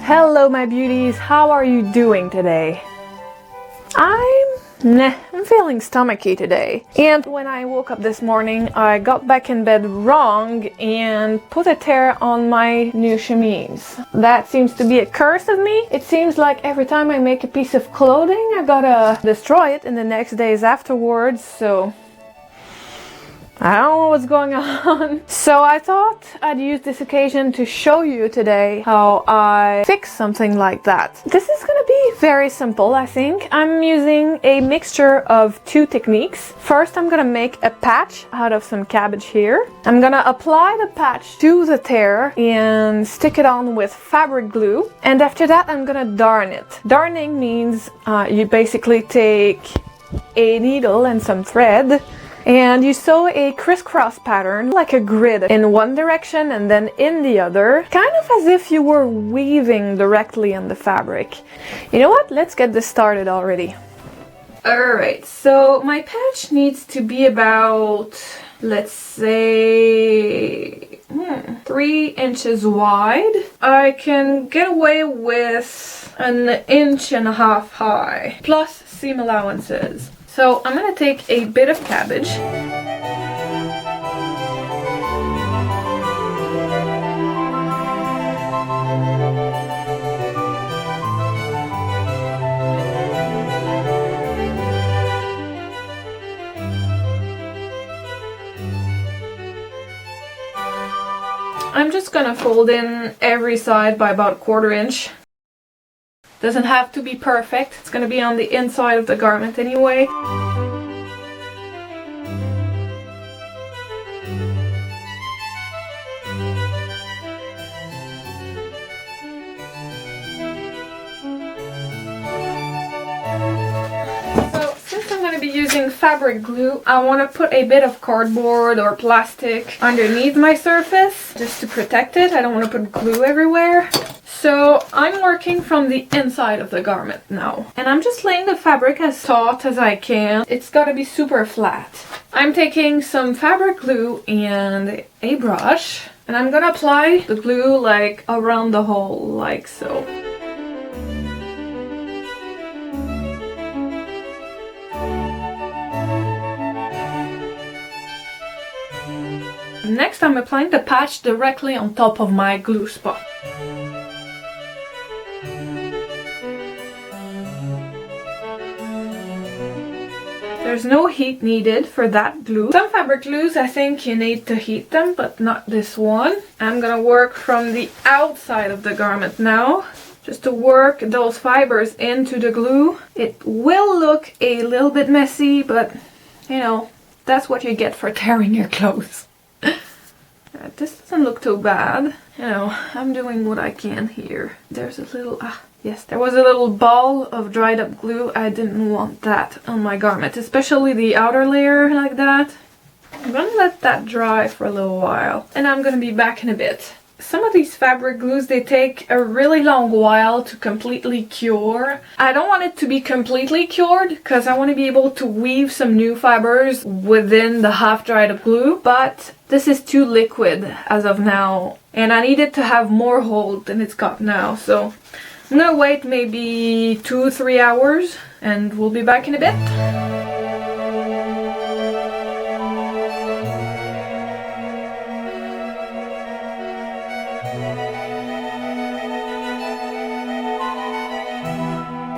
Hello my beauties, how are you doing today? I'm feeling stomachy today. And when I woke up this morning, I got back in bed wrong and put a tear on my new chemise. That seems to be a curse of me. It seems like every time I make a piece of clothing, I gotta destroy it in the next days afterwards, so I don't know what's going on. So I thought I'd use this occasion to show you today how I fix something like that. This is gonna be very simple, I think. I'm using a mixture of two techniques. First, I'm gonna make a patch out of some cabbage here. I'm gonna apply the patch to the tear and stick it on with fabric glue. And after that, I'm gonna darn it. Darning means you basically take a needle and some thread, and you sew a crisscross pattern, like a grid, in one direction and then in the other, kind of as if you were weaving directly on the fabric. You know what? Let's get this started already. Alright, so my patch needs to be about, let's say, 3 inches wide. I can get away with 1.5 inches high, plus seam allowances. So I'm gonna take a bit of cabbage. I'm just gonna fold in every side by about 1/4 inch. Doesn't have to be perfect, it's gonna be on the inside of the garment anyway. So since I'm gonna be using fabric glue, I want to put a bit of cardboard or plastic underneath my surface just to protect it. I don't want to put glue everywhere. So I'm working from the inside of the garment now. And I'm just laying the fabric as taut as I can. It's gotta be super flat. I'm taking some fabric glue and a brush. And I'm gonna apply the glue like around the hole, like so. Next I'm applying the patch directly on top of my glue spot. There's no heat needed for that glue. Some fabric glues, I think you need to heat them, but not this one. I'm gonna work from the outside of the garment now, just to work those fibers into the glue. It will look a little bit messy, but you know, that's what you get for tearing your clothes. This doesn't look too bad. You know, I'm doing what I can here. There's a little, yes, there was a little ball of dried up glue. I didn't want that on my garment, especially the outer layer like that. I'm gonna let that dry for a little while, and I'm gonna be back in a bit. Some of these fabric glues, they take a really long while to completely cure. I don't want it to be completely cured because I want to be able to weave some new fibers within the half dried up glue, but this is too liquid as of now and I need it to have more hold than it's got now. So I'm gonna wait maybe 2-3 hours and we'll be back in a bit.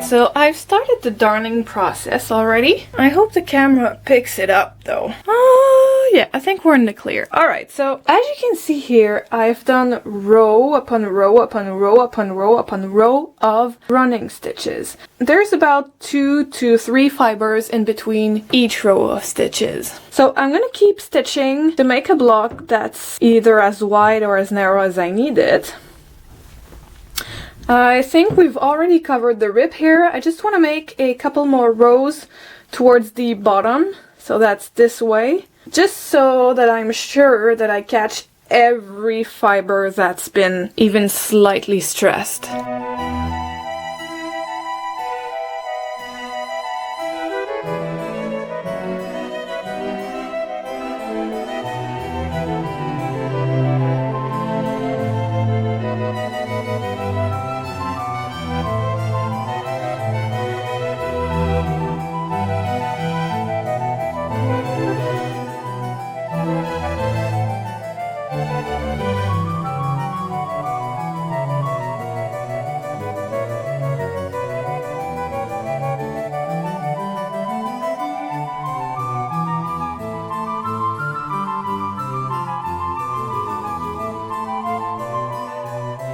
So I've started the darning process already. I hope the camera picks it up though. Oh yeah, I think we're in the clear. Alright, so as you can see here, I've done row upon row upon row upon row upon row of running stitches. There's about 2 to 3 fibers in between each row of stitches. So I'm gonna keep stitching to make a block that's either as wide or as narrow as I need it. I think we've already covered the rib here. I just want to make a couple more rows towards the bottom, so that's this way, just so that I'm sure that I catch every fiber that's been even slightly stressed.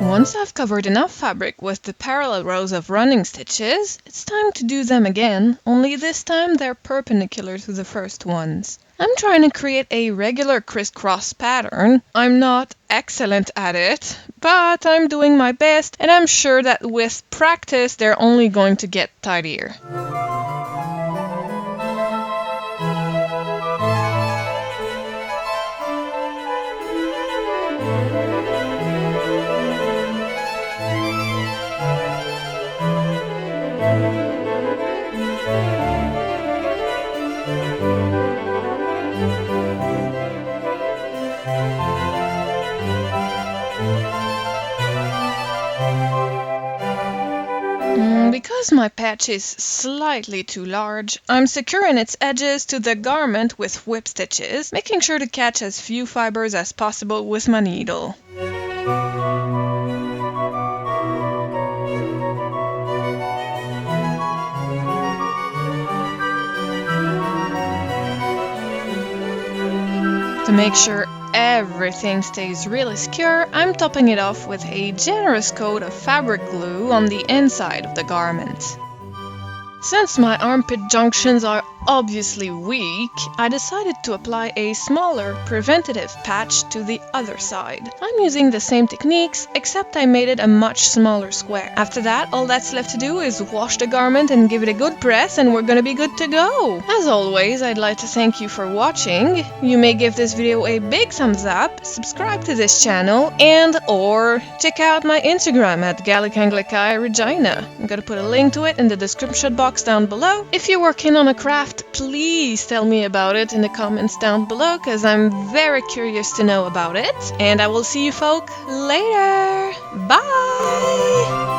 Once I've covered enough fabric with the parallel rows of running stitches, it's time to do them again, only this time they're perpendicular to the first ones. I'm trying to create a regular crisscross pattern. I'm not excellent at it, but I'm doing my best, and I'm sure that with practice they're only going to get tidier. Because my patch is slightly too large, I'm securing its edges to the garment with whip stitches, making sure to catch as few fibers as possible with my needle. To make sure everything stays really secure, I'm topping it off with a generous coat of fabric glue on the inside of the garment. Since my armpit junctions are obviously weak, I decided to apply a smaller preventative patch to the other side. I'm using the same techniques, except I made it a much smaller square. After that, all that's left to do is wash the garment and give it a good press, and we're gonna be good to go. As always, I'd like to thank you for watching. You may give this video a big thumbs up, subscribe to this channel, and or check out my Instagram at Gallicanglicae Regina. I'm gonna put a link to it in the description box down below. If you're working on a craft, please tell me about it in the comments down below, because I'm very curious to know about it. And I will see you folk later. Bye!